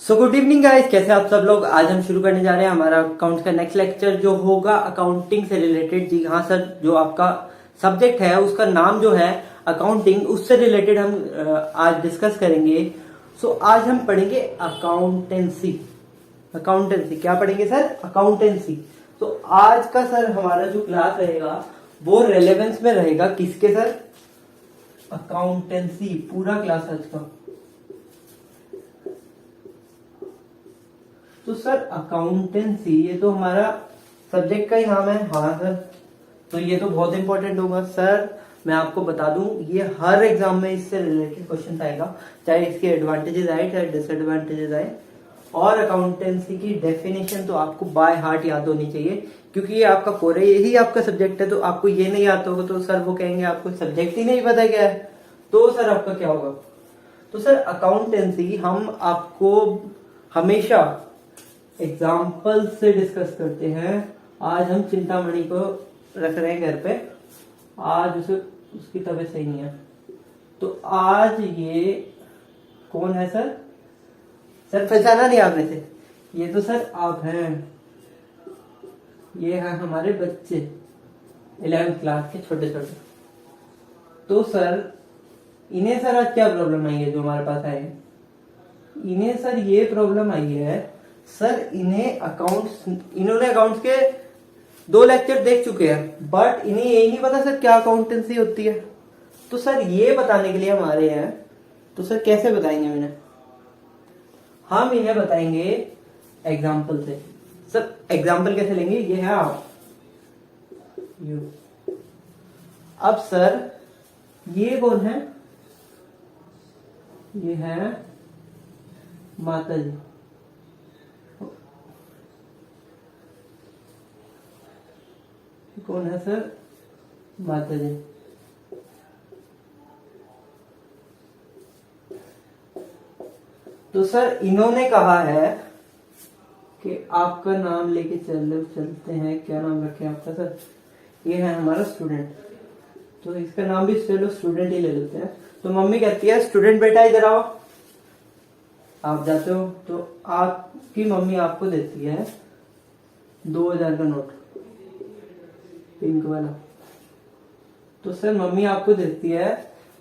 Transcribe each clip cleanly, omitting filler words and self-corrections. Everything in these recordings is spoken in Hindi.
सो गुड इवनिंग गाइस, कैसे आप सब लोग। आज हम शुरू करने जा रहे हैं हमारा अकाउंट का नेक्स्ट लेक्चर जो होगा अकाउंटिंग से रिलेटेड। जी हाँ सर, जो आपका सब्जेक्ट है उसका नाम जो है अकाउंटिंग, उससे रिलेटेड हम आज डिस्कस करेंगे। सो आज हम पढ़ेंगे अकाउंटेंसी। अकाउंटेंसी क्या पढ़ेंगे सर? अकाउंटेंसी। तो आज का सर हमारा जो क्लास रहेगा वो रेलेवेंस में रहेगा किसके सर? अकाउंटेंसी। पूरा क्लास आज का। तो सर अकाउंटेंसी ये तो हमारा सब्जेक्ट का ही नाम है। हाँ सर, तो ये तो बहुत इंपॉर्टेंट होगा सर। मैं आपको बता दूं, ये हर एग्जाम में इससे रिलेटेड क्वेश्चन आएगा, चाहे इसके एडवांटेजेस आए चाहे डिसएडवांटेजेस आए। और अकाउंटेंसी की डेफिनेशन तो आपको बाय हार्ट याद होनी चाहिए, क्योंकि ये आपका कोर है, यही आपका सब्जेक्ट है। तो आपको ये नहीं आता होगा तो सर वो कहेंगे आपको सब्जेक्ट ही नहीं पता क्या है, तो सर आपका क्या होगा? तो सर अकाउंटेंसी हम आपको हमेशा एग्जाम्पल से डिस्कस करते हैं। आज हम चिंतामणि को रख रहे हैं घर पे, आज उसकी तबीयत सही नहीं है। तो आज ये कौन है सर? सर पहचाना नहीं आपने से? ये तो सर आप हैं, ये हैं हमारे बच्चे 11th क्लास के छोटे छोटे। तो सर इन्हें सर आज क्या प्रॉब्लम आई है जो हमारे पास आए हैं? इन्हें सर ये प्रॉब्लम आई है सर, इन्होंने अकाउंट्स के 2 लेक्चर देख चुके हैं, बट इन्हें यही नहीं पता सर क्या अकाउंटेंसी होती है। तो सर ये बताने के लिए हम आ रहे हैं। तो सर कैसे बताएंगे इन्हें? हम इन्हें बताएंगे एग्जाम्पल से। सर एग्जाम्पल कैसे लेंगे? ये है आप, यू। अब सर ये कौन है? ये है माता जी। कौन है सर? माता जी। तो सर इन्होंने कहा है कि आपका नाम लेके चलते हैं। क्या नाम रखे आपका सर? ये है हमारा स्टूडेंट, तो इसका नाम भी चलो स्टूडेंट ही ले लेते हैं। तो मम्मी कहती है स्टूडेंट बेटा इधर आओ। आप जाते हो तो आपकी मम्मी आपको देती है 2000 का नोट, पिंक वाला। तो सर मम्मी आपको देती है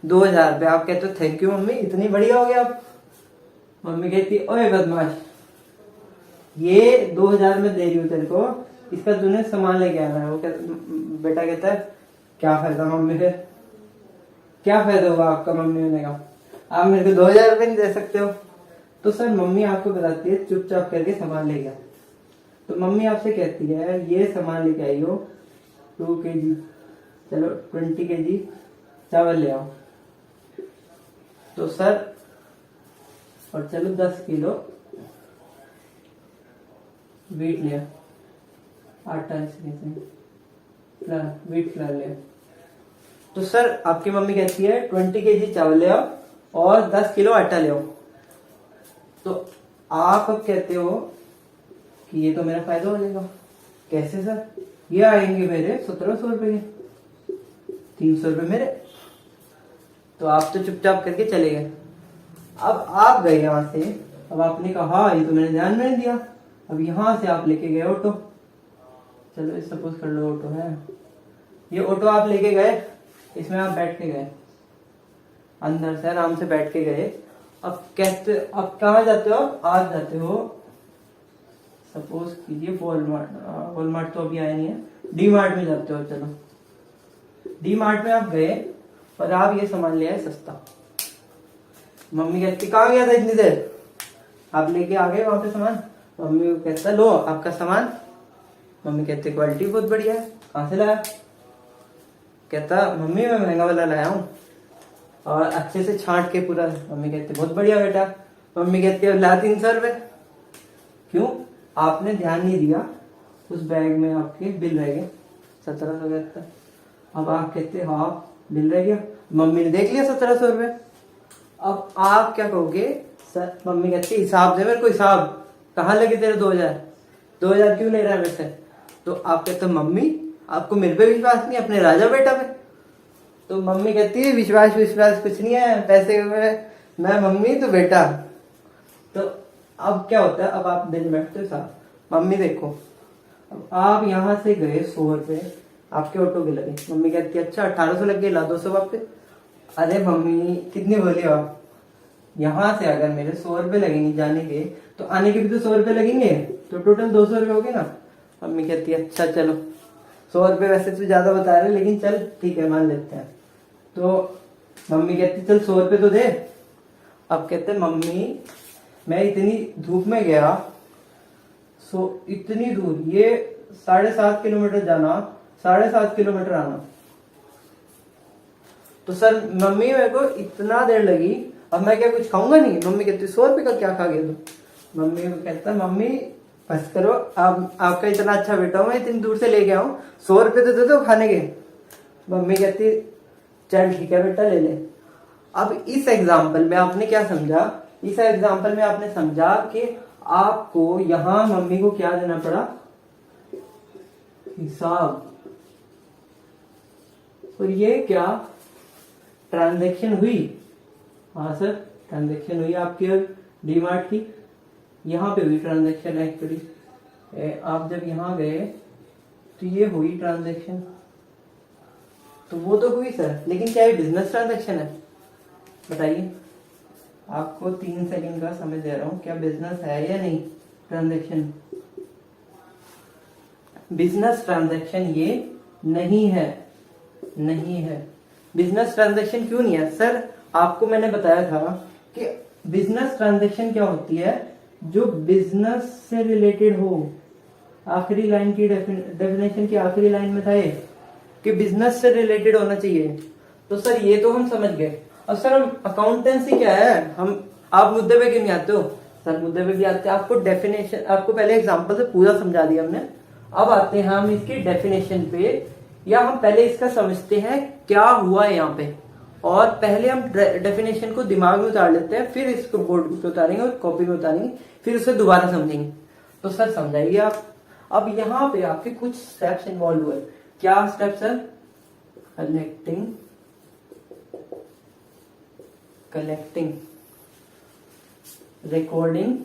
2000 रुपये। आप कहते हो थैंक यू मम्मी, इतनी बढ़िया हो गया आप। मम्मी कहती है ओए बदमाश, ये 2000 में दे रही हूँ तेरे को, इसका तूने सामान लेके आना है। वो बेटा कहता है क्या फायदा मम्मी, फिर क्या फायदा होगा आपका? मम्मी ने कहा आप मेरे को 2000 रुपये नहीं दे सकते हो। तो सर मम्मी आपको बताती है चुपचाप करके सामान ले गया। तो मम्मी आपसे कहती है ये सामान लेके आई हो 2 kg, चलो 20 kg चावल ले आओ। तो सर और चलो 10 किलो वीट ले आओ, आटा वीट फ्लावर ले आओ। तो सर आपकी मम्मी कहती है 20 kg चावल ले आओ और 10 किलो आटा ले आओ। तो आप अब कहते हो कि ये तो मेरा फायदा हो जाएगा। कैसे सर? ये आएंगे मेरे 1700 रुपए के, 300 रुपए मेरे। तो आप तो चुपचाप करके चले गए। अब आप गए यहां से, अब आपने कहा हाँ ये तो मैंने ध्यान में नहीं दिया। अब यहां से आप लेके गए ऑटो, चलो सपोज कर लो ऑटो है, ये ऑटो आप लेके गए, इसमें आप बैठ के गए, अंदर से आराम से बैठ के गए। अब कहते अब कहाँ जाते हो? आज जाते हो सपोज कीजिए वॉलमार्ट तो अभी आया नहीं है, डी मार्ट में जाते हो। चलो डी मार्ट में आप गए और आप ये सामान ले आए सस्ता। मम्मी कहती कहाँ गया था इतनी देर? आप लेके आ गए वहां पे सामान। मम्मी को कहता लो आपका सामान। मम्मी कहती क्वालिटी बहुत बढ़िया है, कहाँ से लाया? कहता मम्मी मैं महंगा वाला लाया हूँ और अच्छे से छांट के पूरा। मम्मी कहती बहुत बढ़िया बेटा। मम्मी कहती है ला 300 रुपए। क्यों? आपने ध्यान नहीं दिया, उस बैग में आपके बिल रह गए 1700 रुपए। अब आप कहते हाँ बिल रह गया, मम्मी ने देख लिया 1700 रुपए। अब आप क्या कहोगे? सर मम्मी कहती हिसाब दे मेरे को, हिसाब कहाँ लगे तेरे 2000 क्यों ले रहा है मेरे से? तो आप कहते मम्मी आपको मेरे पे विश्वास नहीं, अपने राजा बेटा पे। तो मम्मी कहती है विश्वास कुछ नहीं है पैसे में, मैं मम्मी तो बेटा। तो अब क्या होता है, अब आप दिन बैठते हो साहब, मम्मी देखो, अब आप यहाँ से गए 100 रुपए आपके ऑटो के लगे, मम्मी कहती है अच्छा 1800 लग गए, ला 200 वापस। अरे मम्मी कितनी बोली आप, यहाँ से अगर मेरे 100 रुपए लगेंगे जाने के, तो आने के भी तो 100 रुपए लगेंगे, तो टोटल 200 रुपए हो गए ना। मम्मी कहती है अच्छा चलो 100 रुपए वैसे तो ज्यादा बता रहे लेकिन चल ठीक है मान लेते हैं। तो मम्मी कहती चल 100 रुपए तो दे। अब कहते मम्मी मैं इतनी धूप में गया, इतनी दूर, ये 7.5 किलोमीटर जाना, 7.5 किलोमीटर आना, तो सर मम्मी मेरे को इतना देर लगी, अब मैं क्या कुछ खाऊंगा नहीं। मम्मी कहती 100 रुपए का क्या खा गया तू। मम्मी को कहता मम्मी बस करो, आप आपका इतना अच्छा बेटा हूं, मैं इतनी दूर से लेके आऊं, 100 रुपए तो दे दो खाने के। मम्मी कहती चल ठीक है बेटा ले ले। अब इस एग्जाम्पल में आपने क्या समझा, इस एग्जाम्पल में आपने समझा कि आपको यहां मम्मी को क्या देना पड़ा, हिसाब। और ये क्या ट्रांजैक्शन हुई, हाँ सर ट्रांजैक्शन हुई आपकी और डीमार्ट की, यहाँ पे हुई ट्रांजैक्शन एक्चुअली। आप जब यहाँ गए तो ये हुई ट्रांजैक्शन, तो वो तो हुई सर, लेकिन क्या ये बिजनेस ट्रांजैक्शन है बताइए। आपको 3 सेकंड का समय दे रहा हूं, क्या बिजनेस है या नहीं ट्रांजैक्शन। बिजनेस ट्रांजैक्शन ये नहीं है, नहीं है। बिजनेस ट्रांजैक्शन क्यों नहीं है सर, आपको मैंने बताया था कि बिजनेस ट्रांजैक्शन क्या होती है, जो बिजनेस से रिलेटेड हो। आखिरी लाइन की डेफिनेशन की आखिरी लाइन में था ये कि बिजनेस से रिलेटेड होना चाहिए। तो सर ये तो हम समझ गए। अब सर हम अकाउंटेंसी क्या है, हम आप मुद्दे पे क्यों नहीं आते हो। सर मुद्दे पे भी आते हैं, आपको डेफिनेशन, आपको पहले एग्जांपल से पूरा समझा दिया हमने। अब आते हैं हम इसकी डेफिनेशन पे, या हम पहले इसका समझते हैं क्या हुआ है यहाँ पे, और पहले हम डेफिनेशन को दिमाग में उतार लेते हैं, फिर इसको बोर्ड पे उतारेंगे और कॉपी में उतारेंगे, फिर उसे दोबारा समझेंगे। तो सर समझाइए आप। अब यहाँ पे आपके कुछ स्टेप्स इन्वॉल्व हुए। क्या steps sir, collecting, recording.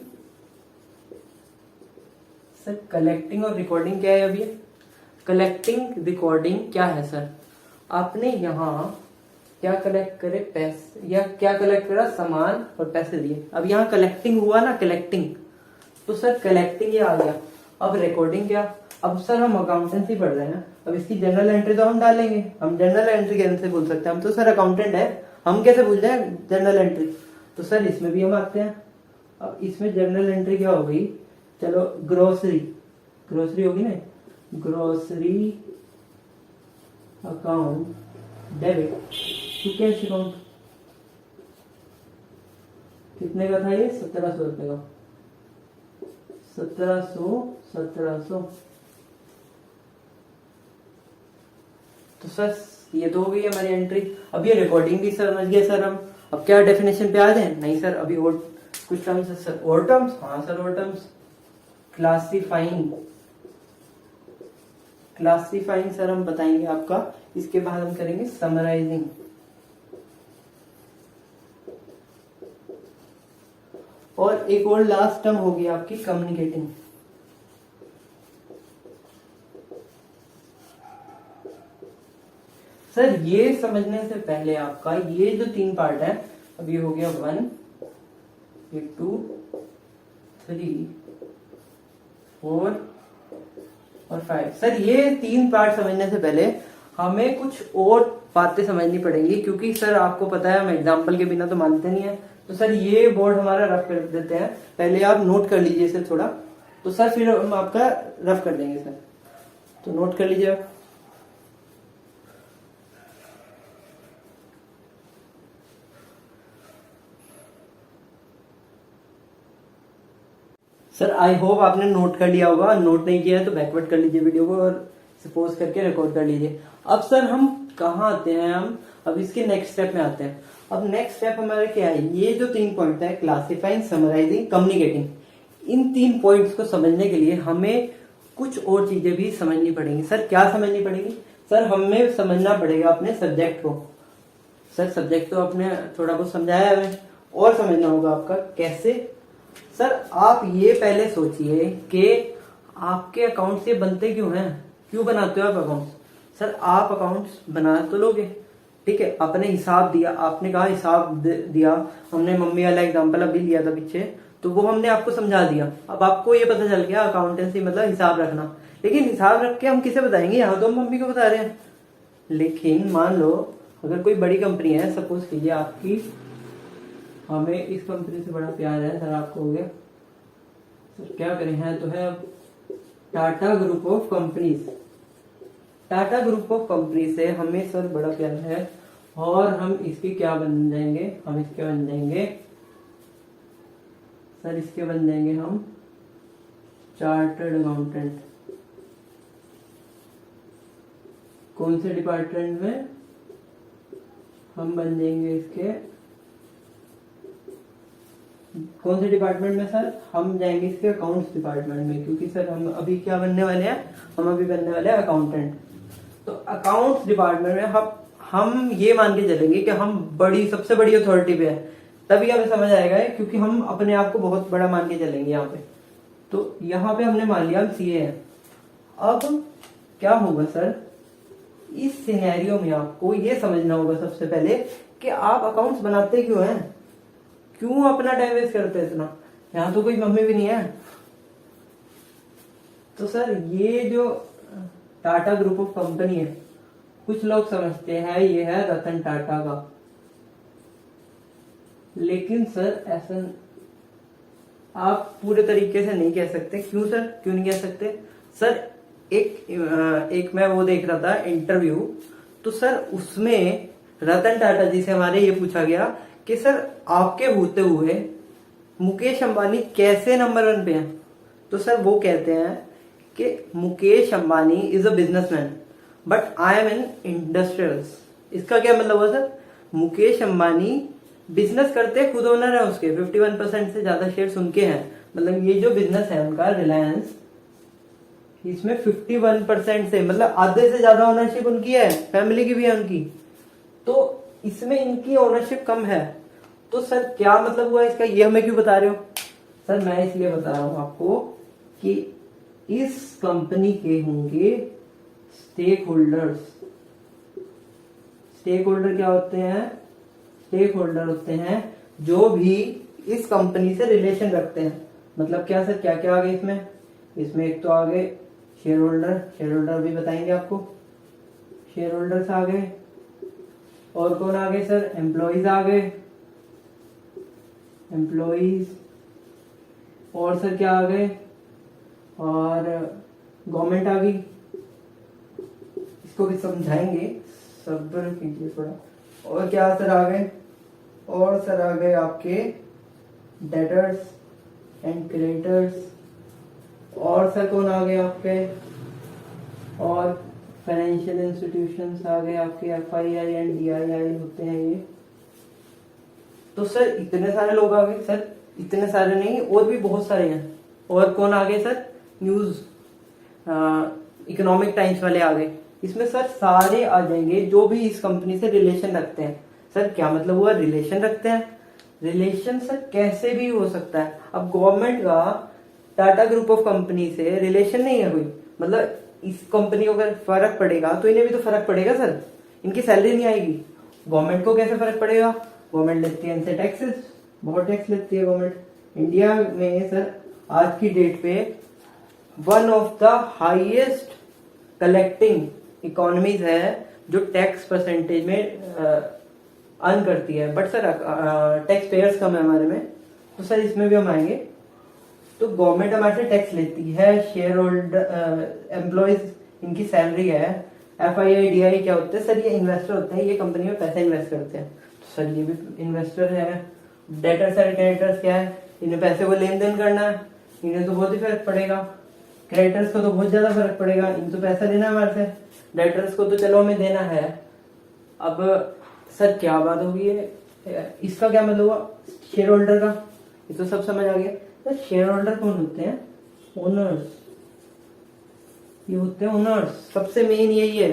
Sir collecting और रिकॉर्डिंग क्या है अभी, कलेक्टिंग रिकॉर्डिंग क्या है सर, आपने यहाँ क्या कलेक्ट करे, पैसे, या क्या कलेक्ट करा, सामान और पैसे दिए। अब यहाँ कलेक्टिंग हुआ ना, कलेक्टिंग, तो सर कलेक्टिंग ये आ गया। अब रिकॉर्डिंग क्या, अब सर हम अकाउंटेंसी पढ़ रहे हैं, अब इसकी जर्नल एंट्री तो हम डालेंगे, हम जर्नल एंट्री कैसे बोल सकते हैं, हम तो सर अकाउंटेंट है, हम कैसे भूल जाए जर्नल एंट्री। तो सर इसमें भी हम आते हैं। अब इसमें जर्नल एंट्री क्या हो गई, चलो ग्रोसरी, ग्रोसरी होगी ना, grocery account debit to cash account, कितने का था ये, 1700 रुपए का, 1700। तो सर ये तो हो गई हमारी एंट्री। अब ये रिकॉर्डिंग भी समझ गए सर हम। अब क्या डेफिनेशन पे आ जाए, नहीं सर अभी और कुछ टर्म्स है सर, और टर्म्स, हाँ सर और टर्म्स। क्लासिफाइंग, क्लासिफाइंग सर हम बताएंगे आपका, इसके बाद हम करेंगे समराइजिंग। और एक और लास्ट टर्म होगी आपकी कम्युनिकेटिंग। सर ये समझने से पहले आपका ये जो 3 पार्ट है, अब ये हो गया 1, ये 2, 3, 4 और 5। सर ये 3 पार्ट समझने से पहले हमें कुछ और बातें समझनी पड़ेंगी, क्योंकि सर आपको पता है हम एग्जाम्पल के बिना तो मानते नहीं है। तो सर ये बोर्ड हमारा रफ कर देते हैं, पहले आप नोट कर लीजिए सर थोड़ा, तो सर फिर हम आपका रफ कर देंगे सर, तो नोट कर लीजिए। सर आई होप आपने नोट कर लिया होगा, नोट नहीं किया है तो बैकवर्ड कर लीजिए वीडियो को और सपोज करके रिकॉर्ड कर लीजिए। अब सर हम कहाँ आते हैं, हम अब इसके नेक्स्ट स्टेप में आते हैं। अब नेक्स्ट स्टेप हमारा क्या है, ये जो 3 पॉइंट है, क्लासिफाइंग, समराइजिंग, कम्युनिकेटिंग, इन 3 पॉइंट्स को समझने के लिए हमें कुछ और चीजें भी समझनी पड़ेंगी। सर क्या समझनी पड़ेगी, सर हमें समझना पड़ेगा अपने सब्जेक्ट को। सर सब्जेक्ट तो आपने थोड़ा बहुत समझाया है, हमें और समझना होगा आपका कैसे सर आप ये पहले सोचिए कि आपके अकाउंट्स ये बनते क्यों हैं, क्यों बनाते हो आप अकाउंट्स। सर आप अकाउंट्स बना तो लोगे, ठीक है, आपने हिसाब दिया, आपने कहा हिसाब दिया, हमने मम्मी वाला एग्जांपल अभी लिया था पीछे, तो वो हमने आपको समझा दिया। अब आपको ये पता चल गया अकाउंटेंसी मतलब हिसाब रखना, लेकिन हिसाब रख के हम किसे बताएंगे, यहाँ तो हम मम्मी को बता रहे हैं। लेकिन मान लो अगर कोई बड़ी कंपनी है, सपोज कीजिए आपकी, हमें इस कंपनी से बड़ा प्यार है सर, आपको हो गया सर, क्या करें, है तो है अब Tata group of companies. Tata group of company से हमें सर बड़ा प्यार है, और हम इसके क्या बन जाएंगे, हम इसके बन जाएंगे सर, इसके बन जाएंगे हम चार्टर्ड अकाउंटेंट। कौन से डिपार्टमेंट में, हम बन जाएंगे इसके, कौन से डिपार्टमेंट में सर, हम जाएंगे इसके अकाउंट्स डिपार्टमेंट में, क्योंकि सर हम अभी क्या बनने वाले हैं, हम अभी बनने वाले हैं अकाउंटेंट। तो अकाउंट्स डिपार्टमेंट में हम ये मान के चलेंगे कि हम बड़ी, सबसे बड़ी अथॉरिटी पे है, तभी हमें समझ आएगा, क्योंकि हम अपने आप को बहुत बड़ा मान के चलेंगे यहाँ पे। तो यहाँ पे हमने मान लिया हम सीए हैं। अब क्या होगा सर, इस सिनेरियो में आपको ये समझना होगा सबसे पहले कि आप अकाउंट्स बनाते क्यों हैं, क्यों अपना टाइम वेस्ट करते हैं इतना, यहाँ तो कोई मम्मी भी नहीं है। तो सर ये जो टाटा ग्रुप ऑफ कंपनी है, कुछ लोग समझते हैं ये है रतन टाटा का, लेकिन सर ऐसा आप पूरे तरीके से नहीं कह सकते। क्यों सर, क्यों नहीं कह सकते सर, एक मैं वो देख रहा था इंटरव्यू, तो सर उसमें रतन टाटा जी से हमारे ये पूछा गया कि सर आपके होते हुए मुकेश अंबानी कैसे नंबर 1 पे हैं। तो सर वो कहते हैं कि Mukesh Ambani is a businessman but I am N industrialist. इसका क्या मतलब हुआ सर, मुकेश अंबानी बिजनेस करते हैं, खुद ओनर है उसके, 51% से ज्यादा शेयर्स उनके हैं, मतलब ये जो बिजनेस है उनका रिलायंस, इसमें 51% से मतलब आधे से ज्यादा ओनरशिप उनकी है, फैमिली की भी है उनकी, तो इसमें इनकी ओनरशिप कम है। तो सर क्या मतलब हुआ इसका, ये हमें क्यों बता रहे हो सर, मैं इसलिए बता रहा हूं आपको कि इस कंपनी के होंगे स्टेक होल्डर्स। स्टेक होल्डर क्या होते हैं, स्टेक होल्डर होते हैं जो भी इस कंपनी से रिलेशन रखते हैं। मतलब क्या सर, क्या क्या आ गए इसमें, इसमें एक तो आ गए शेयर होल्डर, शेयर होल्डर भी बताएंगे आपको, शेयर होल्डर्स आ गए, और कौन आ गए सर, एम्प्लॉइज आ गए, एम्प्लॉइज, और सर क्या आ गए, और गवर्नमेंट आ गई। इसको भी समझाएंगे, सब्र कीजिए थोड़ा। और क्या सर आ गए, और सर आ गए आपके डेटर्स एंड क्रेडिटर्स, और सर कौन आ गए आपके, और फाइनेंशियल इंस्टीट्यूशंस आ गए आपके, एफआईआई एंड डीआईआई होते हैं ये। तो सर इतने सारे लोग आ गए सर, इतने सारे नहीं और भी बहुत सारे हैं। और कौन आ गए सर, न्यूज इकोनॉमिक टाइम्स वाले आ गए। इसमें सर सारे आ जाएंगे जो भी इस कंपनी से रिलेशन रखते हैं। सर क्या मतलब हुआ, रिलेशन रखते हैं, रिलेशन सर कैसे भी हो सकता है। अब गवर्नमेंट का टाटा ग्रुप ऑफ कंपनी से रिलेशन नहीं है कोई, मतलब इस कंपनी को अगर फर्क पड़ेगा तो इन्हें भी तो फर्क पड़ेगा सर, इनकी सैलरी नहीं आएगी, गवर्नमेंट को कैसे फर्क पड़ेगा, गवर्नमेंट लेती है इनसे टैक्सेस, बहुत टैक्स लेती है गवर्नमेंट। इंडिया में सर आज की डेट पे one of the highest collecting economies है जो टैक्स परसेंटेज में अर्न करती है, बट सर टैक्स पेयर्स कम है हमारे में। तो सर इसमें भी हम आएंगे, तो गवर्नमेंट हमारे से टैक्स लेती है, शेयर होल्डर एम्प्लॉयज इनकी सैलरी है, एफआईआई डीआई क्या होते हैं सर, ये इन्वेस्टर होते हैं, ये कंपनी में पैसा इन्वेस्ट करते हैं। तो सर ये भी इन्वेस्टर है। डेटर्स एंड क्रेडिटर्स क्या है, इन्हें पैसे को लेन देन करना है, इन्हें तो बहुत ही फर्क पड़ेगा, क्रेडिटर्स को तो बहुत ज्यादा फर्क पड़ेगा, इनको तो पैसा लेना है हमारे से, डेटर्स को तो चलो हमें देना है। अब सर क्या बात होगी, इसका क्या मतलब हुआ, शेयर होल्डर का, ये तो सब समझ आ गया। तो शेयर होल्डर कौन होते हैं, ओनर्स, ये होते हैं ओनर्स, सबसे मेन यही है।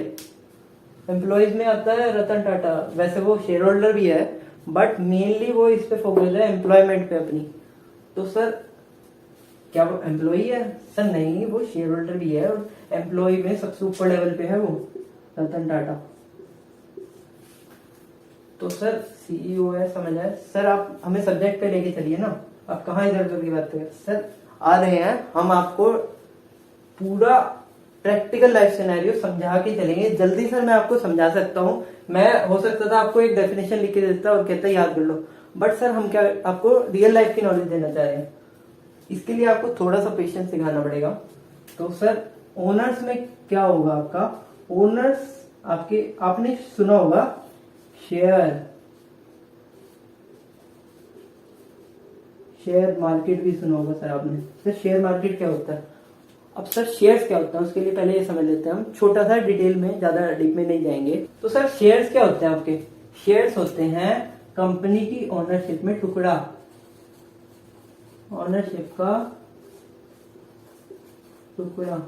एम्प्लॉयज में आता है रतन टाटा, वैसे वो शेयर होल्डर भी है बट मेनली वो इस पे फोकस है एम्प्लॉयमेंट पे अपनी। तो सर क्या वो एम्प्लॉई है? सर नहीं, वो शेयर होल्डर भी है और एम्प्लॉई में सबसे ऊपर लेवल पे है वो रतन टाटा। तो सर सीईओ है, समझ आए सर। आप हमें सब्जेक्ट पे लेके चलिए ना, आप कहाँ इधर उधर की बात करें। सर आ रहे हैं हम, आपको पूरा प्रैक्टिकल लाइफ सिनेरियो समझा के चलेंगे। जल्दी सर मैं आपको समझा सकता हूँ, मैं हो सकता था आपको एक डेफिनेशन लिख के देता और कहता याद कर लो, बट सर हम क्या आपको रियल लाइफ की नॉलेज देना चाह रहे हैं। इसके लिए आपको थोड़ा सा पेशेंस सिखाना पड़ेगा। तो सर ओनर्स में क्या होगा आपका, ओनर्स आपके, आपने सुना होगा शेयर मार्केट भी सुना होगा सर आपने। सर शेयर मार्केट क्या होता है? अब सर शेयर्स क्या होता है उसके लिए पहले ये समझ लेते हैं हम, छोटा सा डिटेल में, ज्यादा डीप में नहीं जाएंगे। तो सर शेयर्स क्या होते हैं आपके? शेयर्स होते हैं कंपनी की ओनरशिप में टुकड़ा, ओनरशिप का टुकड़ा।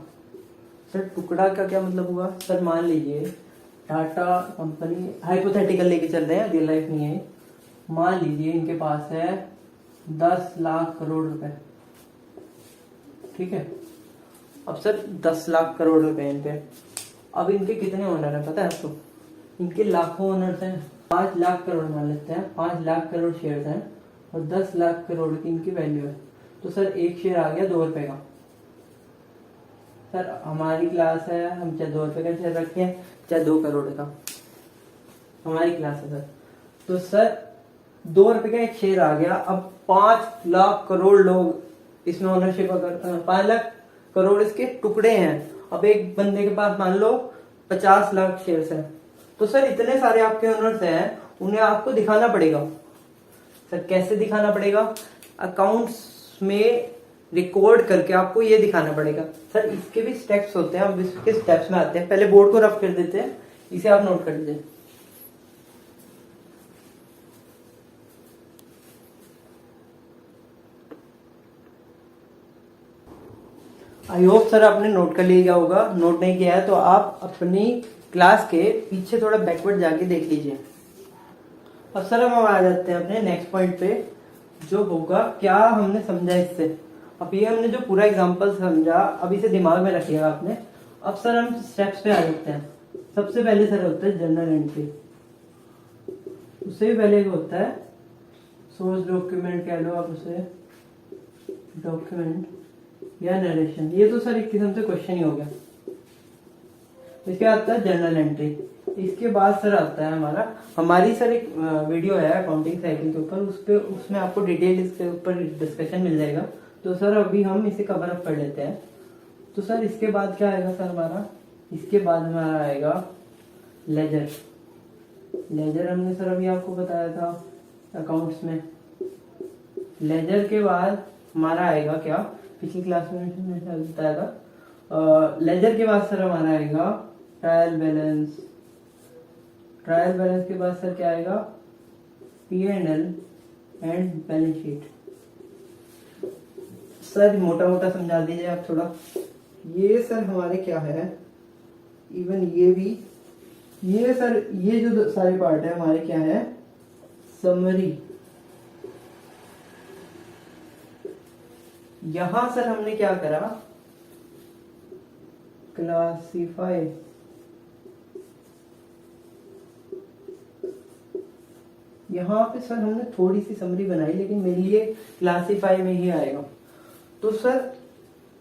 सर टुकड़ा का क्या मतलब हुआ? सर मान लीजिए टाटा कंपनी, हाइपोथेटिकल लेके चल रहे हैं, रियल लाइफ नहीं है। मान लीजिए इनके पास है 10 लाख करोड़ रुपए, ठीक है। अब सर 10 लाख करोड़ रुपए इनके, अब इनके कितने ओनर है पता है आपको? इनके लाखों ओनर्स हैं। 5 लाख करोड़ मान लेते हैं, 5 लाख करोड़ शेयर हैं और 10 लाख करोड़ की इनकी वैल्यू है। तो सर एक शेयर आ गया 2 रुपए का। सर हमारी क्लास है, हम चाहे 2 रुपए का शेयर रखें चाहे 2 करोड़ का, हमारी क्लास है सर। तो सर 2 रुपए का एक शेयर आ गया। अब 5 लाख करोड़ लोग इसमें ओनरशिप, अगर 5 लाख करोड़ इसके टुकड़े हैं। अब एक बंदे के पास मान लो 50 लाख शेयर्स हैं, तो सर इतने सारे आपके ओनर्स हैं, उन्हें आपको दिखाना पड़ेगा। सर कैसे दिखाना पड़ेगा? अकाउंट्स में रिकॉर्ड करके आपको ये दिखाना पड़ेगा। सर इसके भी स्टेप्स होते हैं, अब इसके स्टेप्स में आते हैं। पहले बोर्ड को रफ कर देते हैं, इसे आप नोट कर लीजिए। आई होप सर आपने नोट कर लिया होगा, नोट नहीं किया है तो आप अपनी क्लास के पीछे थोड़ा बैकवर्ड जाके देख लीजिए। अब सर हम आ जाते हैं अपने नेक्स्ट पॉइंट पे, जो होगा क्या हमने समझा इससे। अब ये हमने जो पूरा एग्जांपल समझा, अब इसे दिमाग में रखिएगा आपने। अब सर हम स्टेप्स पे आ जाते हैं। सबसे पहले सर होता है जर्नल एंट्री, उससे भी पहले होता है सोर्स डॉक्यूमेंट, कह लो आप उसे डॉक्यूमेंट या नरेशन। ये तो सर एक किस्म से क्वेश्चन ही हो गया। इसके बाद आता है जर्नल एंट्री। इसके बाद सर आता है हमारी सर एक वीडियो है अकाउंटिंग साइकिल के ऊपर, उस पे उसमें आपको डिटेल इसके ऊपर डिस्कशन मिल जाएगा। तो सर अभी हम इसे कवर अप कर लेते हैं। तो सर इसके बाद क्या आएगा सर हमारा? इसके बाद हमारा आएगा लेजर। लेजर हमने सर अभी आपको बताया था अकाउंट्स में। लेजर के बाद हमारा आएगा क्या, पिछली क्लास में मैंने बताया था। लेजर के बाद सर हमारा आएगा ट्रायल बैलेंस। ट्रायल बैलेंस के बाद सर क्या आएगा? P&L and balance sheet. Sir मोटा मोटा समझा दीजिए आप थोड़ा। ये सर हमारे क्या है, इवन ये भी, ये सर ये जो सारे पार्ट है हमारे क्या है, समरी। यहां सर हमने क्या करा, क्लासिफाई। यहां पे सर हमने थोड़ी सी समरी बनाई, लेकिन मेरे लिए क्लासिफाई में ही आएगा। तो सर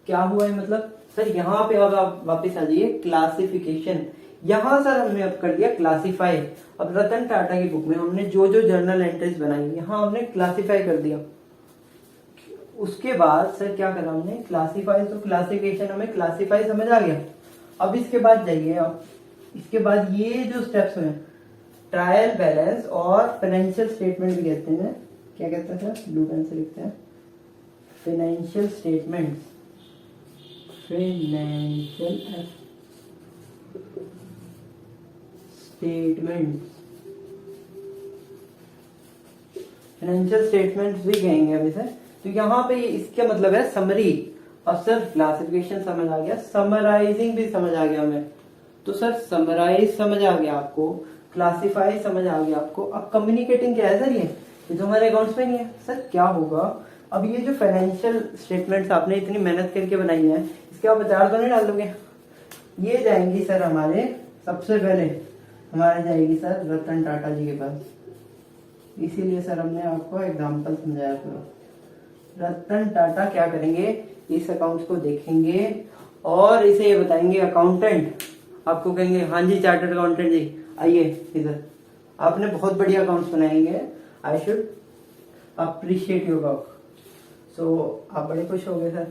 क्या हुआ है, मतलब सर यहाँ पे अब आप वापस आ जाइए, क्लासिफिकेशन। यहां सर हमने अब कर दिया क्लासिफाई। अब रतन टाटा की बुक में हमने जो जो जर्नल एंट्रीज बनाई, यहाँ हमने क्लासिफाई कर दिया। उसके बाद सर क्या करा हमने, क्लासिफाई। तो क्लासिफिकेशन हमें क्लासिफाई समझ आ गया। अब इसके बाद जाइए आप, इसके बाद ये जो स्टेप्स हैं, ट्रायल बैलेंस और फाइनेंशियल स्टेटमेंट भी कहते हैं। क्या कहते हैं सर, ब्लू पेन से लिखते हैं, financial statement. Financial statement, financial statement भी कहेंगे अभी से। तो यहाँ पे इसका मतलब है समरी। अब सर क्लासिफिकेशन समझ आ गया, समराइजिंग भी समझ आ गया हमें। तो सर समराइज समझ आ गया आपको, क्लासिफाई समझ आ गया आपको। अब कम्युनिकेटिंग क्या है सर, ये जो हमारे अकाउंट्स में नहीं है। सर क्या होगा, अब ये जो फाइनेंशियल स्टेटमेंट्स आपने इतनी मेहनत करके बनाई है, इसके आप विचार तो नहीं डाल दोगे? ये जाएंगी सर हमारे, सबसे पहले हमारे जाएगी सर रतन टाटा जी के पास। इसीलिए सर हमने आपको एग्जाम्पल समझाया पूरा। रतन टाटा क्या करेंगे, इस अकाउंट्स को देखेंगे और इसे ये बताएंगे, अकाउंटेंट आपको कहेंगे हाँ जी चार्टर्ड अकाउंटेंट जी आइए इधर, आपने बहुत बढ़िया अकाउंट्स बनाएंगे, I should appreciate your work. So आप बड़े खुश हो गए सर।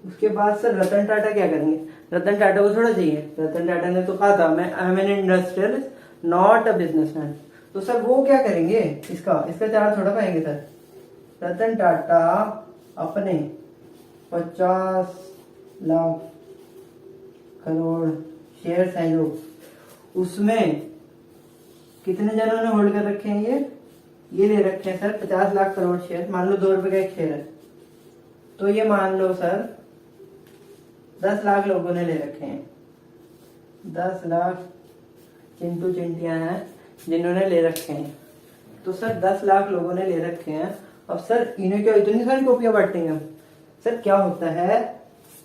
उसके बाद सर रतन टाटा क्या करेंगे, रतन टाटा को थोड़ा चाहिए, रतन टाटा ने तो कहा था मैं I am N industrialist not a businessman. तो सर वो क्या करेंगे, इसका चार्ज थोड़ा पाएंगे सर। रतन टाटा अपने 50 लाख करोड़ शेयर हैं जो, उसमें कितने जनों ने होल्ड कर रखे हैं, ये ले रखे हैं सर 50 लाख करोड़ शेयर। मान लो 2 रुपए का एक शेयर है, तो ये मान लो सर 10 लाख लोगों ने ले रखे हैं। 10 लाख चिंटू चिंटियां हैं जिन्होंने ले रखे हैं। तो सर 10 लाख लोगों ने ले रखे हैं। अब सर इन्हें क्या इतनी सारी कॉपियां बांटेंगे हम? सर क्या होता है,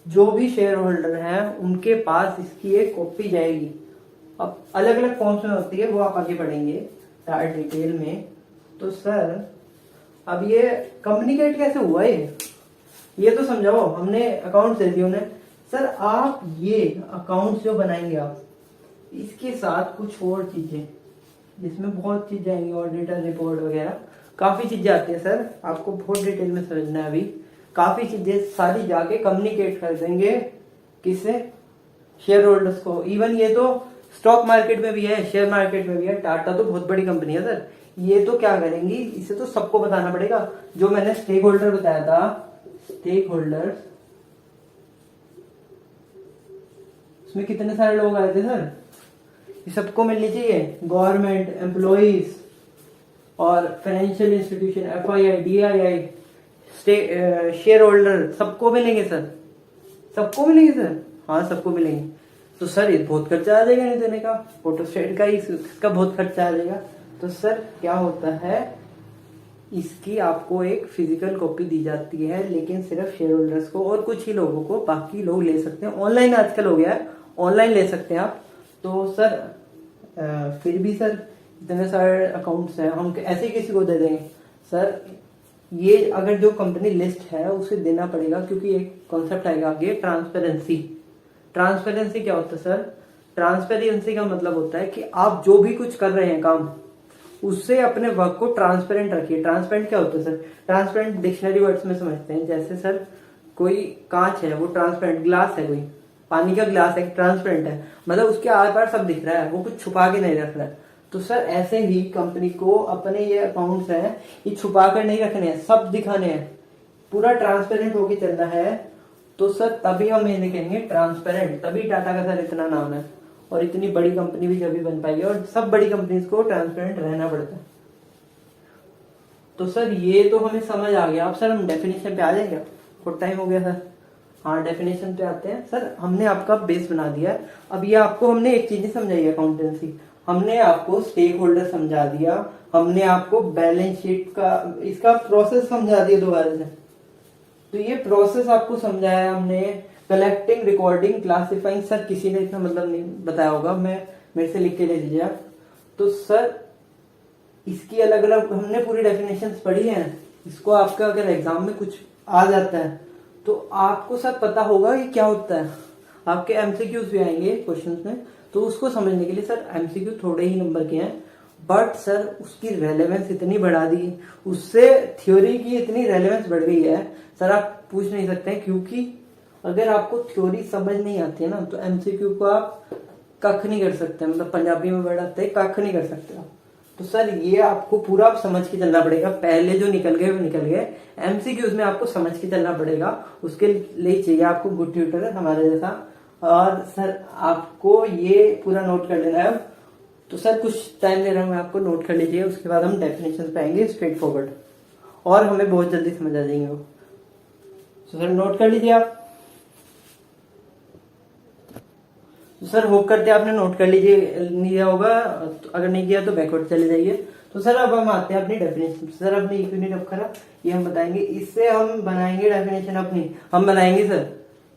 जो भी शेयर होल्डर हैं उनके पास इसकी एक कॉपी जाएगी। अब अलग अलग फॉर्म्स में होती है, वो आप आगे पढ़ेंगे डिटेल में। तो सर अब ये कम्युनिकेट कैसे हुआ, ये तो समझाओ। हमने अकाउंट दे दिए उन्हें। सर आप ये अकाउंट जो बनाएंगे आप, इसके साथ कुछ और चीजें, जिसमें बहुत चीजें आएंगी, ऑडिटर रिपोर्ट वगैरह काफी चीजें आती है सर, आपको बहुत डिटेल में समझना है। अभी काफी चीजें सारी जाके कम्युनिकेट कर देंगे, किससे, शेयर होल्डर्स को। इवन ये तो स्टॉक मार्केट में भी है, शेयर मार्केट में भी है। टाटा तो बहुत बड़ी कंपनी है सर, ये तो क्या करेंगी, इसे तो सबको बताना पड़ेगा। जो मैंने स्टेक होल्डर बताया था, स्टेक होल्डर्स, उसमें कितने सारे लोग आए थे सर, ये सबको मिलनी चाहिए। गवर्नमेंट एम्प्लॉइज और financial institution, FII, DII, share holder, सबको मिलेंगे सर, सबको मिलेंगे सर, हाँ सबको मिलेंगे। तो सर ये बहुत खर्चा आ जाएगा नहीं देने का, फोटोस्टेट का इसका बहुत खर्चा आ जाएगा। तो सर क्या होता है, इसकी आपको एक फिजिकल कॉपी दी जाती है, लेकिन सिर्फ शेयर होल्डर्स को और कुछ ही लोगों को, बाकी लोग ले सकते हैं। ऑनलाइन आजकल हो गया है, ऑनलाइन ले सकते हैं आप। तो सर फिर भी सर इतने सारे अकाउंट्स हैं, हम ऐसे ही किसी को दे देंगे सर? ये अगर जो कंपनी लिस्ट है उसे देना पड़ेगा, क्योंकि एक कॉन्सेप्ट आएगा आगे, ट्रांसपेरेंसी। ट्रांसपेरेंसी क्या होता है सर? ट्रांसपेरेंसी का मतलब होता है कि आप जो भी कुछ कर रहे हैं काम, उससे अपने वर्क को ट्रांसपेरेंट रखिए। ट्रांसपेरेंट क्या होता है सर? ट्रांसपेरेंट डिक्शनरी वर्ड्स में समझते हैं। जैसे सर कोई कांच है, वो ट्रांसपेरेंट, ग्लास है, कोई पानी का ग्लास है, ट्रांसपेरेंट है, मतलब उसके आर पार सब दिख रहा है, वो कुछ छुपा के नहीं रख रहा है। तो सर ऐसे ही कंपनी को अपने ये अकाउंट्स हैं, ये छुपा कर नहीं रखने हैं, सब दिखाने हैं, पूरा ट्रांसपेरेंट होके चलना है। तो सर तभी हम इन्हें कहेंगे ट्रांसपेरेंट, तभी टाटा का सर इतना नाम है, और इतनी बड़ी कंपनी भी जब भी बन पाई है, और सब बड़ी कंपनीज को ट्रांसपेरेंट रहना पड़ता है। तो सर ये तो हमें समझ आ गया। अब सर हम डेफिनेशन पे आ जाएंगे, बहुत टाइम हो गया सर। हाँ डेफिनेशन पे आते हैं सर। हमने आपका बेस बना दिया। अब ये आपको हमने एक चीज नहीं समझाई, अकाउंटेंसी। हमने आपको स्टेक होल्डर समझा दिया, हमने आपको बैलेंस शीट का इसका प्रोसेस समझा दिया दोबारा से। तो ये प्रोसेस आपको समझाया हमने, कलेक्टिंग, रिकॉर्डिंग, क्लासिफाइंग। सर किसी ने इतना मतलब नहीं बताया होगा, मैं मेरे से लिख के ले लीजिए आप। तो सर इसकी अलग अलग हमने पूरी डेफिनेशंस पढ़ी है। इसको आपका अगर एग्जाम में कुछ आ जाता है तो आपको सर पता होगा कि क्या होता है। आपके एमसीक्यूज भी आएंगे क्वेश्चंस में, तो उसको समझने के लिए सर एमसीक्यू थोड़े ही नंबर के हैं, बट सर उसकी रेलेवेंस इतनी बढ़ा दी, उससे थ्योरी की इतनी रेलेवेंस बढ़ गई है सर, आप पूछ नहीं सकते। क्योंकि अगर आपको थ्योरी समझ नहीं आती है ना, तो एमसीक्यू को आप कख नहीं कर सकते, मतलब पंजाबी में वर्ड आते हैं, कख नहीं कर सकते आप। तो सर ये आपको पूरा समझ के चलना पड़ेगा। पहले जो निकल गए वो निकल गए, एमसीक्यूज में आपको समझ के चलना पड़ेगा। उसके लिए चाहिए आपको गुड ट्यूटर हमारे जैसा। और सर आपको ये पूरा नोट कर लेना है। तो सर कुछ टाइम दे रहा हूँ मैं आपको, नोट कर लीजिए। उसके बाद हम डेफिनेशन पे आएंगे स्ट्रेट फॉरवर्ड, और हमें बहुत जल्दी समझ आ जाएंगे वो। तो सर नोट कर लीजिए आप। तो सर होप करते हैं आपने नोट कर लीजिए, लिया होगा। अगर नहीं किया तो बैकवर्ड चले जाइए। तो सर अब हम आते हैं अपनी डेफिनेशन। सर अपनी इक्विटी ऑफ करा ये हम बताएंगे, इससे हम बनाएंगे डेफिनेशन अपनी, हम बनाएंगे सर।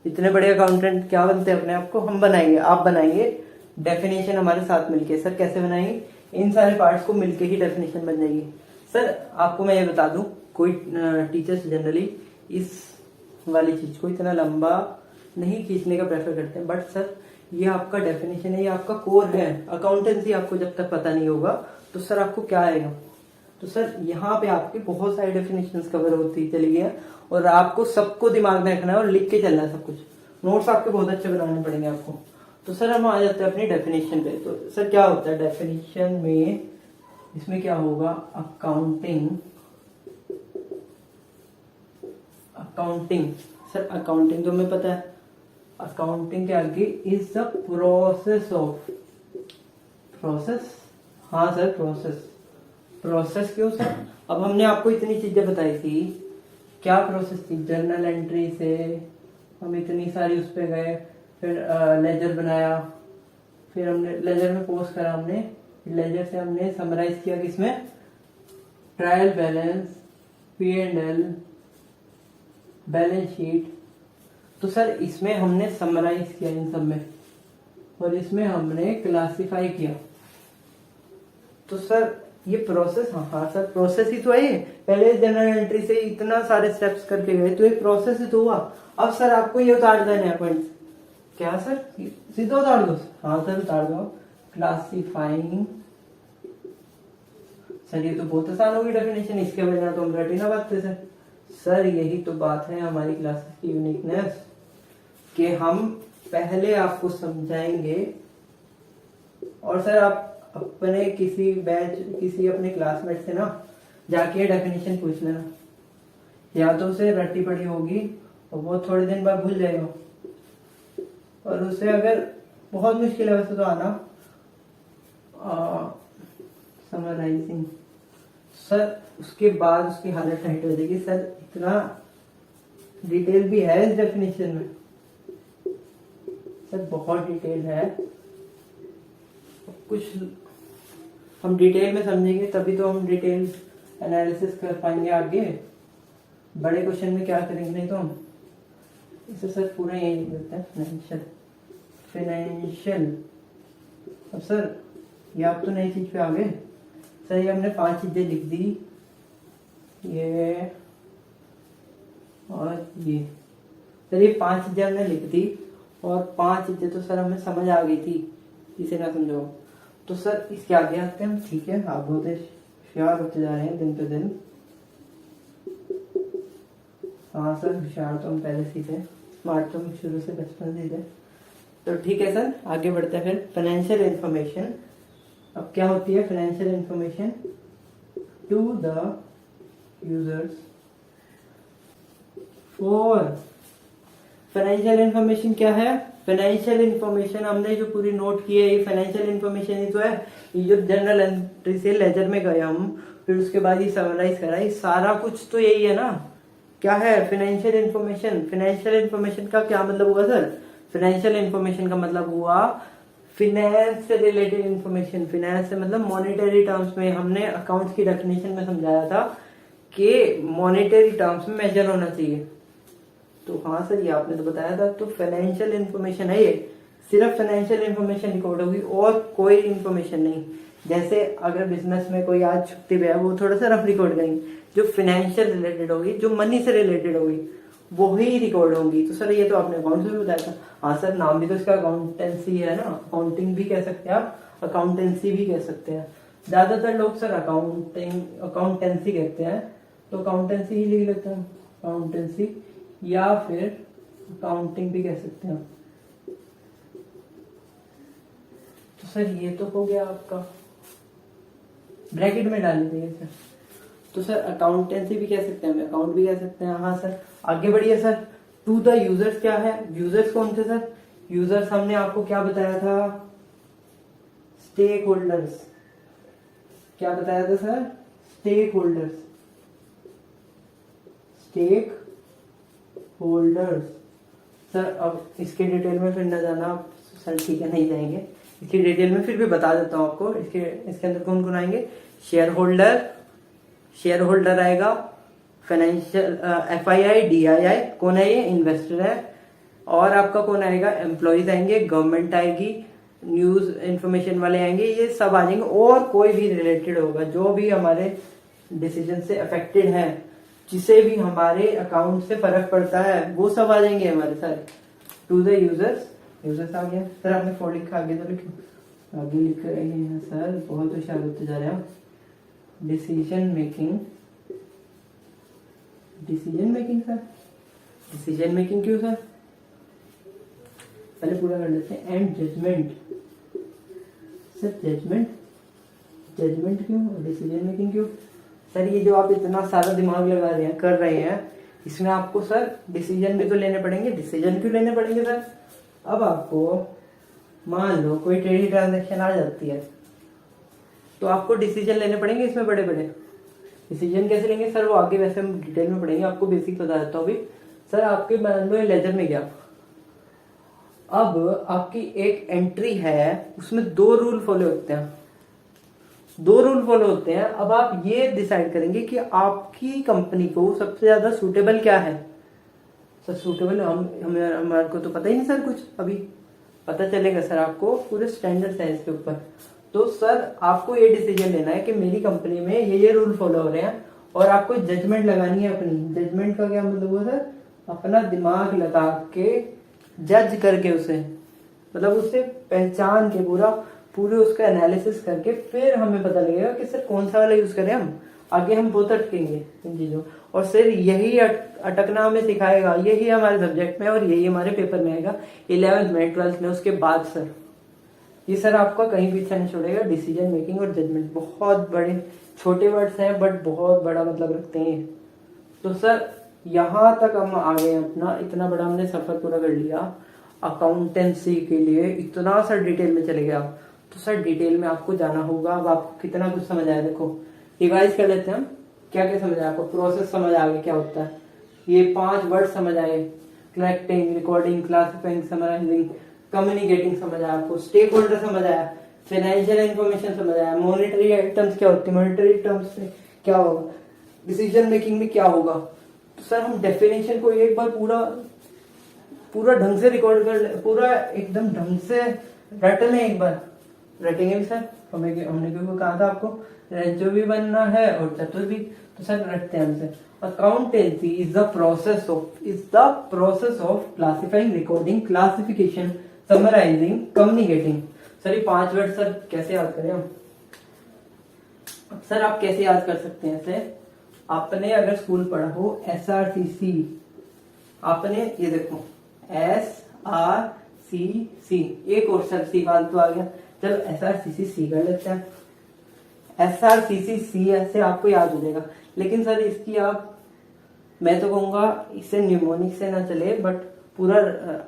इतने बड़े अकाउंटेंट क्या बनते हैं अपने आप को, हम बनाएंगे, आप बनाएंगे डेफिनेशन हमारे साथ मिलके। सर कैसे बनाएंगे, इन सारे पार्ट्स को मिलके ही डेफिनेशन बन जाएगी। सर आपको मैं ये बता दूं, कोई टीचर्स जनरली इस वाली चीज को इतना लंबा नहीं खींचने का प्रेफर करते हैं, बट सर ये आपका डेफिनेशन है, ये आपका कोर है। अकाउंटेंसी आपको जब तक पता नहीं होगा तो सर आपको क्या आएगा। तो सर यहाँ पे आपके बहुत सारे डेफिनेशंस कवर होती चली गई है, और आपको सबको दिमाग में रखना है और लिख के चलना है सब कुछ। नोट्स आपके बहुत अच्छे बनाने पड़ेंगे आपको। तो सर हम आ जाते हैं अपनी डेफिनेशन पे। तो सर क्या होता है डेफिनेशन में, इसमें क्या होगा, अकाउंटिंग। सर अकाउंटिंग तो हमें पता है, अकाउंटिंग के आगे इज द प्रोसेस ऑफ, हाँ सर प्रोसेस क्यों सर, अब हमने आपको इतनी चीजें बताई थी, क्या प्रोसेस थी, जर्नल एंट्री से हम इतनी सारी उस पे गए, फिर लेजर बनाया, फिर हमने लेजर में पोस्ट करा, हमने लेजर से हमने समराइज किया किसमें, trial balance, P&L, balance sheet. तो सर इसमें हमने समराइज किया इन सब में, और इसमें हमने क्लासिफाई किया। तो सर ये प्रोसेस, हाँ सर प्रोसेस ही तो है ये। पहले जनरल एंट्री से इतना सारे स्टेप्स करके गए तो ये प्रोसेस ही तो हुआ। अब सर आपको ये उतार देना है पॉइंट, क्या सर सीधा उतार दो, हाँ सर उतार दो, क्लासिफाइंग। सर ये तो बहुत आसान होगी डेफिनेशन, इसके बजाय तो हम रटी ना बात थे सर। सर यही तो बात है हमारी क्लासेस की यूनिकनेस, कि हम पहले आपको समझाएंगे, और सर आप अपने किसी बैच, किसी अपने क्लासमेट से ना जाके डेफिनेशन पूछ लेना, या तो उसे रट्टी पड़ी होगी और वो थोड़े दिन बाद भूल जाएगा, और उसे अगर बहुत मुश्किल है वैसे तो आना समराइजिंग। सर उसके बाद उसकी हालत टाइट हो जाएगी, सर इतना डिटेल भी है इस डेफिनेशन में, सर बहुत डिटेल है। कुछ हम डिटेल में समझेंगे तभी तो हम डिटेल एनालिसिस कर पाएंगे आगे। बड़े क्वेश्चन में क्या करेंगे नहीं तो हम इसे सर पूरा यही लिख देते हैं, फाइनेंशियल। अब सर ये आप तो नई चीज पे आ गए सर, ये हमने 5 चीजें लिख दी, ये और ये। सर ये 5 चीजें हमने लिख दी, और 5 चीजें तो सर हमें समझ आ गई थी, इसे ना समझो। तो सर इसके आगे आते हैं हम, ठीक है, आप बहुत होशियार होते जा रहे हैं दिन पे दिन। हाँ सर होशियार तो हम पहले से थे, स्मार्ट तो हम शुरू से बचपन से थे। तो ठीक है सर आगे बढ़ते हैं फिर। फाइनेंशियल इंफॉर्मेशन, अब क्या होती है financial information, to the users for. Financial information क्या है, फाइनेंशियल इंफॉर्मेशन हमने जो पूरी नोट की है ये फाइनेंशियल इंफॉर्मेशन ही तो है। ये जो जनरल एंट्री से लेजर में गए हम, फिर उसके बाद ये समराइज करा, ये सारा कुछ तो यही है ना। क्या है फाइनेंशियल इंफॉर्मेशन, फाइनेंशियल इंफॉर्मेशन का क्या मतलब हुआ सर, फाइनेंशियल इंफॉर्मेशन का मतलब हुआ फिनेंस से रिलेटेड इंफॉर्मेशन। फिनेंस से मतलब मॉनेटरी टर्म्स में, हमने अकाउंट्स की डेफिनेशन में समझाया था कि मॉनेटरी टर्म्स में मेजर होना चाहिए। तो हाँ सर ये आपने तो बताया था। तो फाइनेंशियल इंफॉर्मेशन है ये, सिर्फ फाइनेंशियल इंफॉर्मेशन रिकॉर्ड होगी और कोई इंफॉर्मेशन नहीं। जैसे अगर बिजनेस में कोई आज छुट्टी पे है वो थोड़ा सा रफ रिकॉर्ड करेंगे, जो फाइनेंशियल रिलेटेड होगी, जो मनी से रिलेटेड होगी वो ही रिकॉर्ड होंगी। तो सर ये तो आपने अकाउंट में बताया था। हाँ सर नाम भी तो इसका अकाउंटेंसी है ना, अकाउंटिंग भी कह सकते हैं आप, अकाउंटेंसी भी कह सकते हैं। ज्यादातर लोग सर अकाउंटेंसी कहते हैं, तो अकाउंटेंसी ही लिख लेते हैं, अकाउंटेंसी, या फिर अकाउंटिंग भी कह सकते हैं। तो सर ये तो हो गया आपका, ब्रैकेट में डाल दीजिए सर। तो सर अकाउंटेंसी भी कह सकते हैं, अकाउंट भी कह सकते हैं। हाँ सर आगे बढ़िए सर। टू द यूजर्स क्या है, यूजर्स कौन थे सर, यूजर्स हमने आपको क्या बताया था, स्टेक होल्डर्स। क्या बताया था sir, stake holders, stake holders. Sir अब इसके डिटेल में फिर न जाना सर, ठीक है नहीं जाएंगे, इसकी डिटेल में फिर भी बता देता हूँ आपको। इसके अंदर कौन कौन आएंगे, शेयर होल्डर आएगा, फाइनेंशियल FII DII कौन है, ये इन्वेस्टर है, और आपका कौन आएगा, एम्प्लॉयज आएंगे, गवर्नमेंट आएगी, न्यूज इंफॉर्मेशन वाले आएंगे, ये सब आ जाएंगे। और कोई भी रिलेटेड होगा जो भी हमारे डिसीजन से अफेक्टेड है, जिसे भी हमारे अकाउंट से फर्क पड़ता है, वो सब आ जाएंगे हमारे सारे। टू द यूजर्स आ गया। सर आपने 4 लिखा, आगे तो लिखो, आगे लिख रहे हैं सर, बहुत होशियार होते जा रहे हैं। Decision making sir, decision making क्यों सर, पहले पूरा कर लेते हैं। एंड जजमेंट सर, जजमेंट क्यों, डिसीजन मेकिंग क्यों सर? ये जो आप इतना सारा दिमाग लगा रहे हैं, कर रहे हैं, इसमें आपको सर डिसीजन भी तो लेने पड़ेंगे। डिसीजन क्यों लेने पड़ेंगे सर? अब आपको मान लो कोई ट्रेडिंग ट्रांजैक्शन आ जाती है, तो आपको डिसीजन लेने पड़ेंगे इसमें बड़े बड़े। डिसीजन कैसे लेंगे सर, वो आगे वैसे हम डिटेल में पढ़ेंगे, आपको बेसिक बता देता हूँ अभी। सर आपके मान लो लेजर में गया, अब आपकी एक एंट्री है, उसमें 2 रूल फॉलो होते हैं। अब आप ये डिसाइड करेंगे कि आपकी कंपनी को सबसे ज्यादा सूटेबल क्या है। सर सूटेबल हमारे को तो पता ही नहीं सर, कुछ अभी पता चलेगा सर आपको पूरे स्टैंडर्ड साइज के ऊपर। तो सर आपको ये डिसीजन लेना है कि मेरी कंपनी में ये रूल फॉलो हो रहे हैं, और आपको जजमेंट लगानी है अपनी। जजमेंट का क्या मतलब हुआ सर, अपना दिमाग लगा के जज करके उसे, मतलब उसे पहचान के पूरे उसका एनालिसिस करके फिर हमें पता लगेगा कि सर कौन सा वाला यूज करें हम। आगे हम बहुत अटकेंगे इन चीजों, और सर यही अटकना हमें सिखाएगा, यही हमारे सब्जेक्ट में और यही हमारे पेपर में आएगा 11th में 12th में। उसके बाद सर ये सर आपका कहीं पीछे नहीं छोड़ेगा। डिसीजन मेकिंग और जजमेंट बहुत बड़े छोटे वर्ड्स हैं, बट बहुत बड़ा मतलब रखते हैं। तो सर यहाँ तक हम आ गए, अपना इतना बड़ा हमने सफर पूरा कर लिया अकाउंटेंसी के लिए, इतना सर डिटेल में चले गया। तो सर डिटेल में आपको जाना होगा। अब आपको कितना कुछ समझ आया, देखो रिवाइज कर लेते हैं हम। क्या क्या समझ आया आपको, प्रोसेस समझ आ गया क्या होता है, ये 5 वर्ड समझ आए, collecting, recording, classifying, summarising, communicating समझ आया आपको, स्टेक होल्डर समझ आया, फाइनेंशियल इंफॉर्मेशन समझ आया, मॉनेटरी आइटम्स क्या होती है, मॉनेटरी टर्म्स में क्या होगा, डिसीजन मेकिंग में क्या होगा। तो सर हम डेफिनेशन को एक बार पूरा ढंग से रिकॉर्ड कर ले, पूरा एकदम ढंग से रट लें, एक बार रटेंगे भी सर। हमने क्यों कहा था आपको रज्जु भी बनना है और चतुर भी, तो सर रटते हैं हमसे। Accountancy is the process of classifying, recording, classification, summarising, communicating. Sir ये 5 वर्ड सर कैसे याद करें हम? सर आप कैसे याद कर सकते हैं इसे? आपने अगर स्कूल पढ़ा हो SRCC, आपने ये देखो SRCC, एक और सर सी फालतू आ गया, चलो SRCC कर लेते हैं। SRCC ऐसे आपको याद हो जाएगा। लेकिन सर इसकी मैं तो कहूंगा इसे न्यूमोनिक से ना चले, बट पूरा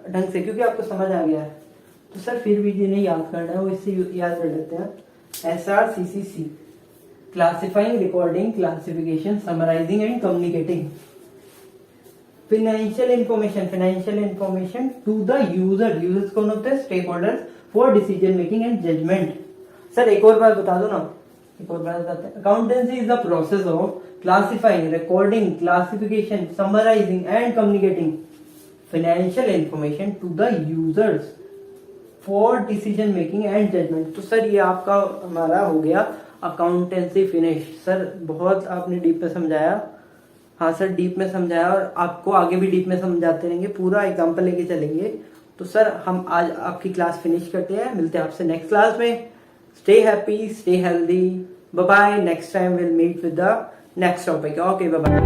ढंग से, क्योंकि आपको समझ आ गया है। तो सर फिर भी जिन्हें याद करना है वो इससे याद कर लेते हैं। SRCC, classifying, recording, classification, summarising and communicating. Financial information to the users कौन होते हैं, stake holders, for decision making and judgement. Sir एक और बार बता दो ना, एक और बार बताते हैं। Accountancy is the process of classifying, recording, classification, summarising and communicating financial information to the users for decision making and judgement. तो सर ये आपका हमारा हो गया अकाउंटेंसी फिनिश। सर बहुत आपने डीप में समझाया, हाँ सर डीप में समझाया, और आपको आगे भी डीप में समझाते रहेंगे, पूरा एग्जाम्पल लेके चलेंगे। तो सर हम आज आपकी क्लास फिनिश करते हैं, मिलते हैं आपसे नेक्स्ट क्लास में। Stay happy, stay healthy, bye bye. Next time will meet with the next topic. Okay bye bye.